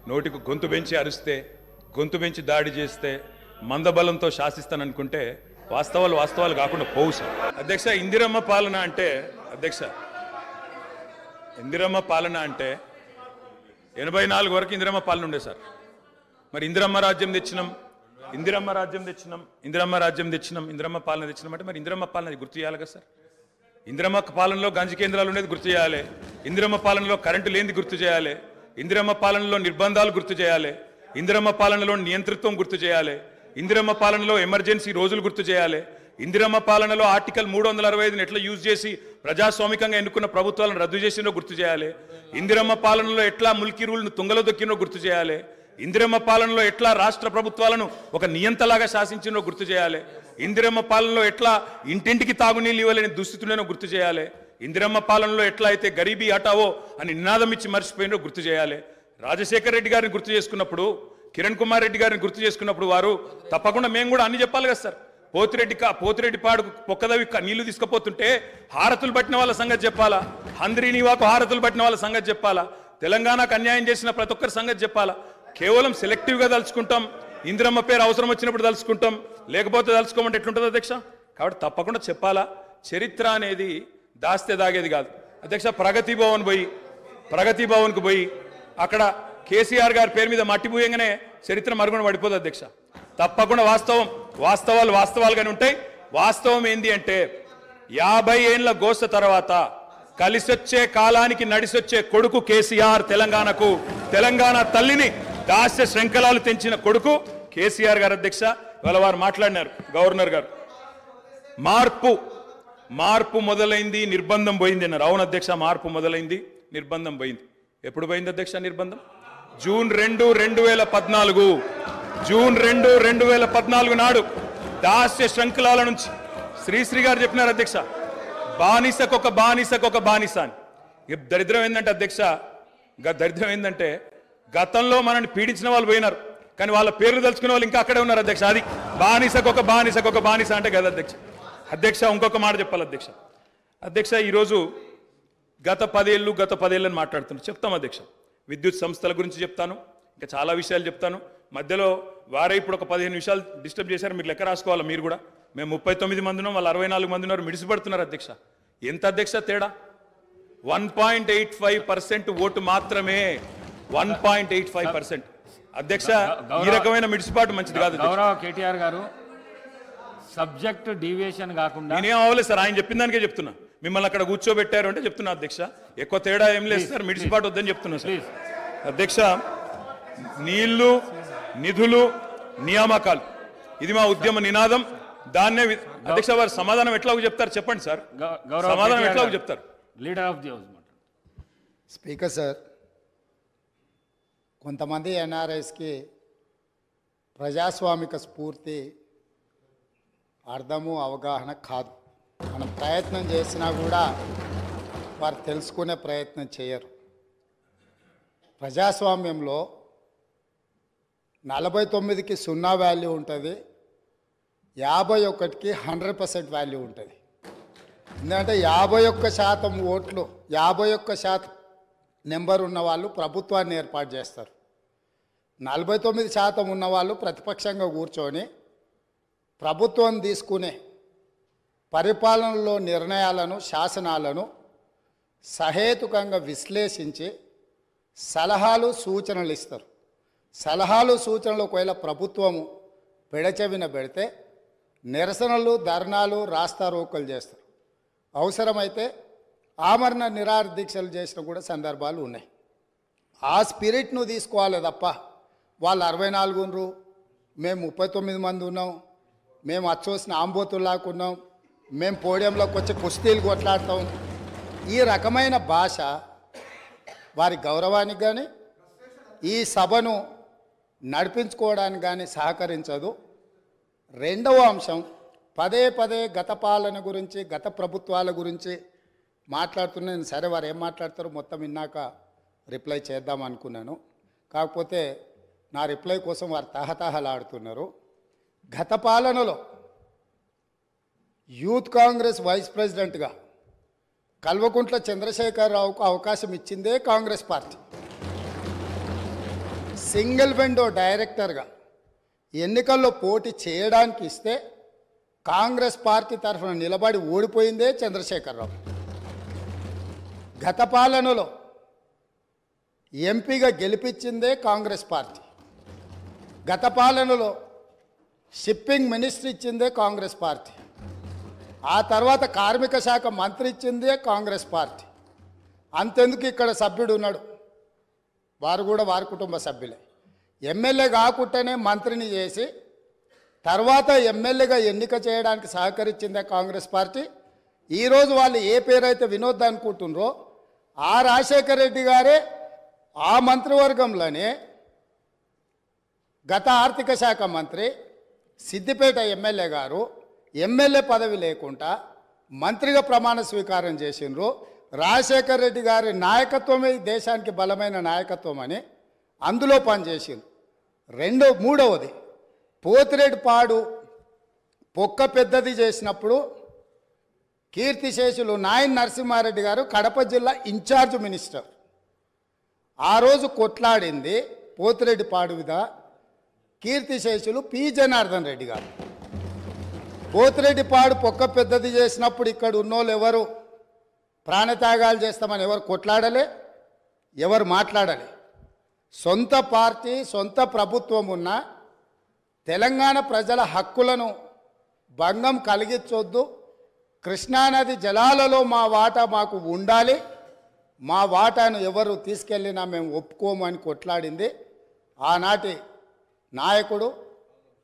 నోటికి గొంతు పెంచి అరిస్తే, గొంతు పెంచి దాడి చేస్తే మందబలంతో శాసిస్తాననుకుంటే వాస్తవాలు కాకుండా పోవు సార్. అధ్యక్ష, ఇందిరమ్మ పాలన అంటే 84 వరకు ఇందిరమ్మ పాలన ఉండే సార్. మరి ఇందిరమ్మ రాజ్యం తెచ్చినాం ఇందిరమ్మ పాలన తెచ్చినాం అంటే మరి ఇందిరమ్మ పాలన గుర్తు చేయాలి కదా సార్. ఇందిరమ్మ పాలనలో గంజి కేంద్రాలు ఉండేది గుర్తు చేయాలి, ఇందిరమ్మ పాలనలో కరెంటు లేనిది గుర్తు చేయాలి, ఇందిరమ్మ పాలనలో నిర్బంధాలు గుర్తు చేయాలి, ఇందిరమ్మ పాలనలో నియంతృత్వం గుర్తు చేయాలి, ఇందిరమ్మ పాలనలో ఎమర్జెన్సీ రోజులు గుర్తు చేయాలి, ఇందిరమ్మ పాలనలో ఆర్టికల్ 365ని ఎట్లా యూజ్ చేసి ప్రజాస్వామికంగా ఎన్నుకున్న ప్రభుత్వాలను రద్దు చేసినో గుర్తు చేయాలి, ఇందిరమ్మ పాలనలో ఎట్లా ముల్కీ రూల్ను తుంగలో దొక్కినో గుర్తు చేయాలి, ఇందిరమ్మ పాలనలో ఎట్లా రాష్ట్ర ప్రభుత్వాలను ఒక నియంతలాగా శాసించినో గుర్తు చేయాలి, ఇందిరమ్మ పాలనలో ఎట్లా ఇంటింటికి తాగునీళ్ళు ఇవ్వలేని దుస్థితులను గుర్తు చేయాలి, ఇందిరమ్మ పాలనలో ఎట్లా అయితే గరీబీ హటావో అని నినాదం ఇచ్చి మర్చిపోయినో గుర్తు చేయాలి. రాజశేఖర రెడ్డి గారిని గుర్తు చేసుకున్నప్పుడు, కిరణ్ కుమార్ రెడ్డి గారిని గుర్తు చేసుకున్నప్పుడు వారు తప్పకుండా మేము కూడా అన్ని చెప్పాలి కదా సార్. పోతిరెడ్డి పాడుకు పొక్కదవి నీళ్లు తీసుకుపోతుంటే హారతులు పట్టిన వాళ్ళ సంగతి చెప్పాలా, హంద్రీనివాకు హారతులు పట్టిన వాళ్ళ సంగతి చెప్పాలా, తెలంగాణకు అన్యాయం చేసిన ప్రతి ఒక్కరి సంగతి చెప్పాలా. కేవలం సెలెక్టివ్గా తలుచుకుంటాం, ఇందిరమ్మ పేరు అవసరం వచ్చినప్పుడు తలుచుకుంటాం, లేకపోతే తలుచుకోమంటే ఎట్లుంటుంది అధ్యక్ష. కాబట్టి తప్పకుండా చెప్పాలా. చరిత్ర అనేది దాస్తే దాగేది కాదు అధ్యక్ష. ప్రగతి భవన్కు పోయి అక్కడ కేసీఆర్ గారి పేరు మీద మట్టి పూయంగానే చరిత్ర మరుగున పడిపోదు అధ్యక్ష. తప్పకుండా వాస్తవాలుగానే ఉంటాయి. వాస్తవం ఏంది అంటే 50 ఏళ్ల గోస తర్వాత కలిసొచ్చే కాలానికి నడిసొచ్చే కొడుకు కేసీఆర్. తెలంగాణ తల్లిని దాస్య శృంఖలాలు తెంచిన కొడుకు కేసీఆర్ గారు అధ్యక్ష. ఇవాళ వారు మాట్లాడినారు, గవర్నర్ గారు, మార్పు మొదలైంది, నిర్బంధం పోయింది అన్నారు. అవును అధ్యక్ష, మార్పు మొదలైంది, నిర్బంధం పోయింది. ఎప్పుడు పోయింది అధ్యక్ష నిర్బంధం? జూన్ 2, 2014 నాడు దాస్య శృంఖలాల నుంచి శ్రీశ్రీ గారు చెప్పినారు అధ్యక్ష, బానిసకొక బానిస అని. దరిద్రం ఏంటంటే అధ్యక్ష, దరిద్రం ఏంటంటే గతంలో మనల్ని పీడించిన వాళ్ళు పోయినారు, కానీ వాళ్ళ పేర్లు తెలుసుకునే వాళ్ళు ఇంకా అక్కడే ఉన్నారు అధ్యక్ష. అది బానిసకొక బానిస అంటే కదా అధ్యక్ష. ఇంకొక మాట చెప్పాలి అధ్యక్ష. ఈరోజు గత 10 ఏళ్ళని మాట్లాడుతున్నాను, చెప్తాం అధ్యక్ష. విద్యుత్ సంస్థల గురించి చెప్తాను, ఇంకా చాలా విషయాలు చెప్తాను. మధ్యలో వారే ఇప్పుడు ఒక 15 నిమిషాలు డిస్టర్బ్ చేశారు, మీరు లెక్క రాసుకోవాలి. మీరు కూడా మేము 39 మంది ఉన్నాం, వాళ్ళు 64 మంది ఉన్నారు, మిడిసిపడుతున్నారు అధ్యక్ష. ఎంత అధ్యక్ష తేడా? 1.85% ఓటు మాత్రమే, 1.85% అధ్యక్ష. ఈ రకమైన మిడిసిపాటు మంచిది కాదు. గౌరవ కేటీఆర్ గారు, సబ్జెక్ట్ డీవియేషన్ కాకుండా నేనేం అవ్వలేదు సార్, ఆయన చెప్పిన దానికే చెప్తున్నా. మిమ్మల్ని అక్కడ కూర్చోబెట్టారు అంటే చెప్తున్నా అధ్యక్ష. ఎక్కువ తేడా ఏం లేదు సార్, మిడిసిపాటు వద్దని చెప్తున్నా సార్ అధ్యక్ష. నీళ్లు, నిధులు, నియామకాలు, ఇది మా ఉద్యమ నినాదం. దాన్నే అధ్యక్ష వారు సమాధానం ఎట్లాగో చెప్తారు చెప్పండి సార్, సమాధానం ఎట్లాగో చెప్తారు. Leader of the house. Speaker sir, కొంతమంది ఎన్ఆర్ఐస్కి ప్రజాస్వామిక స్ఫూర్తి అర్థము అవగాహన కాదు. మనం ప్రయత్నం చేసినా కూడా వారు తెలుసుకునే ప్రయత్నం చేయరు. ప్రజాస్వామ్యంలో 49కి 0 వాల్యూ ఉంటుంది, 51కి 100% వాల్యూ ఉంటుంది. ఎందుకంటే 51% ఓట్లు, 51% నెంబర్ ఉన్న వాళ్ళు ప్రభుత్వాన్ని ఏర్పాటు చేస్తారు. 49% ఉన్నవాళ్ళు ప్రతిపక్షంగా కూర్చొని ప్రభుత్వం తీసుకునే పరిపాలనలో నిర్ణయాలను, శాసనాలను సహేతుకంగా విశ్లేషించి సలహాలు, సూచనలు ఇస్తారు. సలహాలు, సూచనలు ఒకవేళ ప్రభుత్వము పెడచెవిన పెడితే నిరసనలు, ధర్నాలు, రాస్తారోకలు చేస్తారు. అవసరమైతే ఆమరణ నిరాహార దీక్షలు చేసిన కూడా సందర్భాలు ఉన్నాయి. ఆ స్పిరిట్ను తీసుకోవాలి తప్ప వాళ్ళు 64 ఉన్నారు, మేము 39 మంది ఉన్నాం, మేము అచ్చోసిన ఆంబోతుల్లాకున్నాం, మేము పోడియంలోకి వచ్చి కుస్తీలు కొట్లాడతాం, ఈ రకమైన భాష వారి గౌరవానికి కానీ ఈ సభను నడిపించుకోవడానికి కానీ సహకరించదు. రెండవ అంశం, పదే గత పాలన గురించి, గత ప్రభుత్వాల గురించి మాట్లాడుతున్నాను. సరే, వారు ఏం మాట్లాడతారో మొత్తం విన్నాక రిప్లై చేద్దాం అనుకున్నాను. కాకపోతే నా రిప్లై కోసం వారు తహతహలాడుతున్నారు. గత పాలనలో యూత్ కాంగ్రెస్ వైస్ ప్రెసిడెంట్గా కల్వకుంట్ల చంద్రశేఖరరావుకు అవకాశం ఇచ్చిందే కాంగ్రెస్ పార్టీ. సింగిల్ విండో డైరెక్టర్గా ఎన్నికల్లో పోటీ చేయడానికి ఇస్తే కాంగ్రెస్ పార్టీ తరఫున నిలబడి ఓడిపోయిందే చంద్రశేఖరరావు. గత పాలనలో ఎంపీగా గెలిపించిందే కాంగ్రెస్ పార్టీ. గత పాలనలో షిప్పింగ్ మినిస్టర్ ఇచ్చిందే కాంగ్రెస్ పార్టీ. ఆ తర్వాత కార్మిక శాఖ మంత్రి ఇచ్చిందే కాంగ్రెస్ పార్టీ. అంతెందుకు ఇక్కడ సభ్యుడు ఉన్నాడు, వారు కూడా వారి కుటుంబ సభ్యులే. ఎమ్మెల్యే కాకుండానే మంత్రిని చేసి తర్వాత ఎమ్మెల్యేగా ఎన్నిక చేయడానికి సహకరించిందే కాంగ్రెస్ పార్టీ. ఈరోజు వాళ్ళు ఏ పేరైతే వినోద్ అనుకుంటున్నారో ఆ రాజశేఖర రెడ్డి గారే ఆ మంత్రివర్గంలోనే గత ఆర్థిక శాఖ మంత్రి సిద్దిపేట ఎమ్మెల్యే గారు ఎమ్మెల్యే పదవి లేకుండా మంత్రిగా ప్రమాణ స్వీకారం చేసిండ్రు. రాజశేఖర రెడ్డి గారి నాయకత్వమే ఈ దేశానికి బలమైన నాయకత్వం అని అందులో పనిచేసిండ్రు. మూడవది పోతిరెడ్డిపాడు పొక్క పెద్దది చేసినప్పుడు కీర్తిశేషులు నాయన్ నరసింహారెడ్డి గారు కడప జిల్లా ఇన్ఛార్జ్ మినిస్టర్. ఆ రోజు కొట్లాడింది పోతిరెడ్డిపాడు మీద కీర్తిశేషులు పి జనార్దన్ రెడ్డి గారు. పోతిరెడ్డిపాడు పొక్క పెద్దది చేసినప్పుడు ఇక్కడ ఉన్నోళ్ళు ఎవరు ప్రాణత్యాగాలు చేస్తామని ఎవరు కొట్లాడలే, ఎవరు మాట్లాడలే. సొంత పార్టీ సొంత ప్రభుత్వం ఉన్న తెలంగాణ ప్రజల హక్కులను భంగం కలిగించొద్దు, కృష్ణానది జలాలలో మా వాటా మాకు ఉండాలి, మా వాటాను ఎవరు తీసుకెళ్ళినా మేము ఒప్పుకోమని కొట్లాడింది ఆనాటి నాయకుడు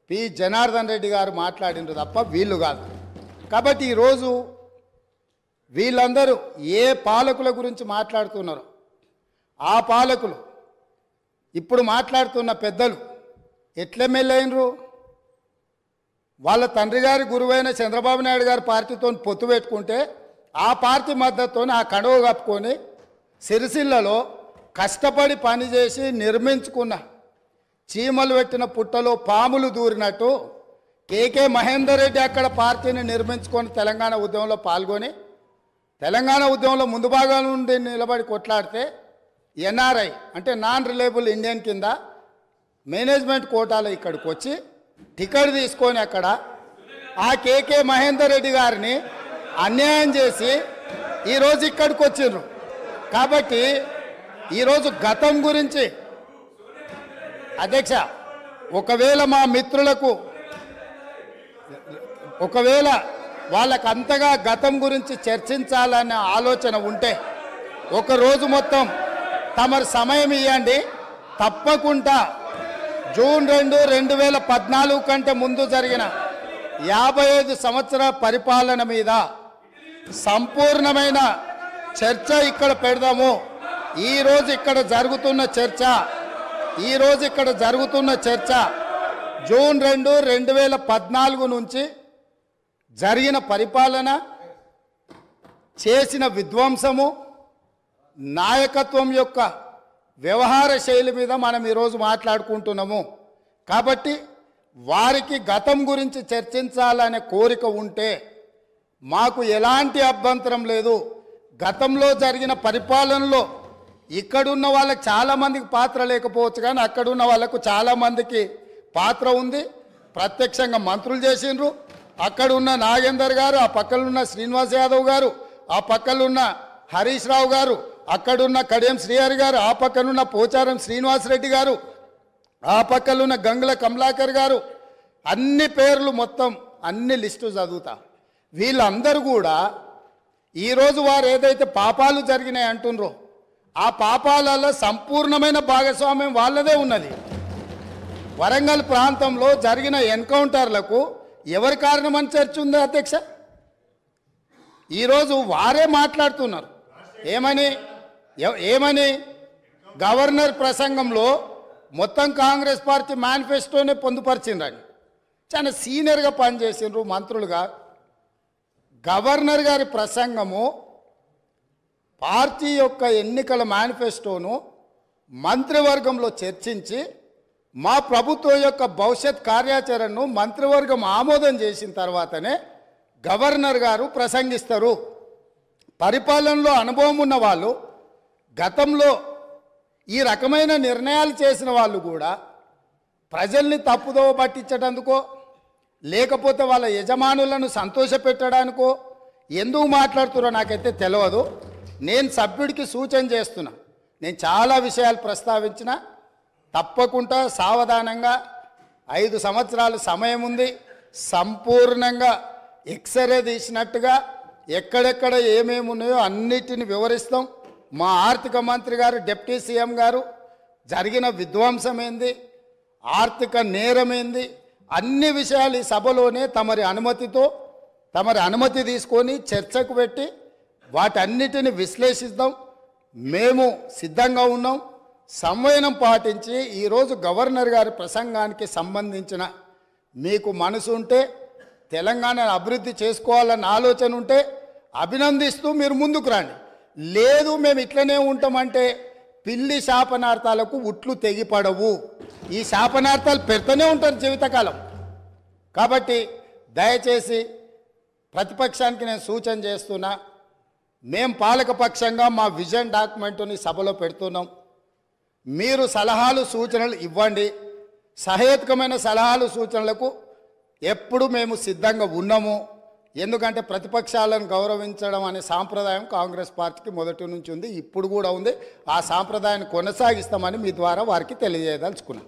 పి జనార్దన్ రెడ్డి గారు మాట్లాడినారు తప్ప వీళ్ళు కాదు. కాబట్టి ఈరోజు వీళ్ళందరూ ఏ పాలకుల గురించి మాట్లాడుతున్నారో ఆ పాలకులు ఇప్పుడు మాట్లాడుతున్న పెద్దలు ఎట్లెమ్మెల్యేనరు? వాళ్ళ తండ్రి గారి గురువైన చంద్రబాబు నాయుడు గారి పార్టీతో పొత్తు పెట్టుకుంటే ఆ పార్టీ మద్దతుతో ఆ కండువ కప్పుకొని సిరిసిల్లలో కష్టపడి పనిచేసి నిర్మించుకున్న చీమలు పెట్టిన పుట్టలో పాములు దూరినట్టు కేకే మహేందర్ రెడ్డి అక్కడ పార్టీని నిర్మించుకొని తెలంగాణ ఉద్యమంలో పాల్గొని తెలంగాణ ఉద్యమంలో ముందు భాగం నుండి నిలబడి కొట్లాడితే ఎన్ఆర్ఐ అంటే నాన్ రిలయబుల్ ఇండియన్ కింద మేనేజ్మెంట్ కోటాలో ఇక్కడికి వచ్చి టికెట్ తీసుకొని అక్కడ ఆ కేకే మహేందర్ రెడ్డి గారిని అన్యాయం చేసి ఈరోజు ఇక్కడికి వచ్చిండ్రు. కాబట్టి ఈరోజు గతం గురించి అధ్యక్ష ఒకవేళ మా మిత్రులకు వాళ్ళకు అంతగా గతం గురించి చర్చించాలనే ఆలోచన ఉంటే ఒకరోజు మొత్తం తమరు సమయం ఇవ్వండి. తప్పకుండా జూన్ 2, 2014 కంటే ముందు జరిగిన 55 సంవత్సరాల పరిపాలన మీద సంపూర్ణమైన చర్చ ఇక్కడ పెడదాము. ఈరోజు ఇక్కడ జరుగుతున్న చర్చ జూన్ 2, 2014 నుంచి జరిగిన పరిపాలన, చేసిన విధ్వంసము, నాయకత్వం యొక్క వ్యవహార శైలి మీద మనం ఈరోజు మాట్లాడుకుంటున్నాము. కాబట్టి వారికి గతం గురించి చర్చించాలనే కోరిక ఉంటే మాకు ఎలాంటి అభ్యంతరం లేదు. గతంలో జరిగిన పరిపాలనలో ఇక్కడున్న వాళ్ళకి చాలామందికి పాత్ర లేకపోవచ్చు, కానీ అక్కడున్న వాళ్ళకు చాలామందికి పాత్ర ఉంది. ప్రత్యక్షంగా మంత్రులు చేసిండ్రు. అక్కడున్న నాగేందర్ గారు, ఆ పక్కనున్న శ్రీనివాస్ యాదవ్ గారు, ఆ పక్కనున్న హరీష్ రావు గారు, అక్కడున్న కడియం శ్రీహరి గారు, ఆ పక్కనున్న పోచారం శ్రీనివాసరెడ్డి గారు, ఆ పక్కనున్న గంగుల కమలాకర్ గారు, అన్ని పేర్లు మొత్తం అన్ని లిస్టు చదువుతా. వీళ్ళందరూ కూడా ఈరోజు వారు ఏదైతే పాపాలు జరిగినాయి అంటుండ్రో ఆ పాపాలలో సంపూర్ణమైన భాగస్వామ్యం వాళ్ళదే ఉన్నది. వరంగల్ ప్రాంతంలో జరిగిన ఎన్కౌంటర్లకు ఎవరి కారణమని చర్చ ఉంది అధ్యక్ష? ఈరోజు వారే మాట్లాడుతున్నారు. ఏమని గవర్నర్ ప్రసంగంలో మొత్తం కాంగ్రెస్ పార్టీ మేనిఫెస్టోనే పొందుపరిచిండ్రని చాలా సీనియర్గా పనిచేసిండ్రు మంత్రులుగా. గవర్నర్ గారి ప్రసంగము పార్టీ యొక్క ఎన్నికల మేనిఫెస్టోను మంత్రివర్గంలో చర్చించి మా ప్రభుత్వం యొక్క భవిష్యత్ కార్యాచరణను మంత్రివర్గం ఆమోదం చేసిన తర్వాతనే గవర్నర్ గారు ప్రసంగిస్తారు. పరిపాలనలో అనుభవం ఉన్న వాళ్ళు గతంలో ఈ రకమైన నిర్ణయాలు చేసిన వాళ్ళు కూడా ప్రజల్ని తప్పుదోవ పట్టించడానికో లేకపోతే వాళ్ళ యజమానులను సంతోషపెట్టడానికో ఎందుకు మాట్లాడుతున్నారో నాకైతే తెలియదు. నేను సభ్యుడికి సూచన చేస్తున్నా, నేను చాలా విషయాలు ప్రస్తావించిన, తప్పకుండా సావధానంగా 5 సంవత్సరాల సమయం ఉంది, సంపూర్ణంగా ఎక్స్రే తీసినట్టుగా ఎక్కడెక్కడ ఏమేమి ఉన్నాయో అన్నిటిని వివరిస్తాం. మా ఆర్థిక మంత్రి గారు, డిప్యూటీ సీఎం గారు జరిగిన విధ్వంసం ఏంది, ఆర్థిక నేరమేంది, అన్ని విషయాలు ఈ సభలోనే తమరి అనుమతి తీసుకొని చర్చకు పెట్టి వాటన్నిటిని విశ్లేషిద్దాం. మేము సిద్ధంగా ఉన్నాం. సంవయనం పాటించి ఈరోజు గవర్నర్ గారి ప్రసంగానికి సంబంధించిన మీకు మనసు ఉంటే, తెలంగాణను అభివృద్ధి చేసుకోవాలన్న ఆలోచన ఉంటే అభినందిస్తూ మీరు ముందుకు రండి. లేదు మేము ఇట్లనే ఉంటామంటే పిల్లి శాపనార్థాలకు ఉట్లు తెగిపడవు. ఈ శాపనార్థాలు పెడుతూనే ఉంటారు జీవితకాలం. కాబట్టి దయచేసి ప్రతిపక్షానికి నేను సూచన చేస్తున్నా, మేం పాలకపక్షంగా మా విజన్ డాక్యుమెంటుని సభలో పెడుతున్నాం. మీరు సలహాలు సూచనలు ఇవ్వండి. సహేతుకమైన సలహాలు సూచనలకు ఎప్పుడు మేము సిద్ధంగా ఉన్నాము. ఎందుకంటే ప్రతిపక్షాలను గౌరవించడం అనే సాంప్రదాయం కాంగ్రెస్ పార్టీకి మొదటి నుంచి ఉంది, ఇప్పుడు కూడా ఉంది. ఆ సాంప్రదాయాన్ని కొనసాగిస్తామని మీ ద్వారా వారికి తెలియజేయదలుచుకున్నాం.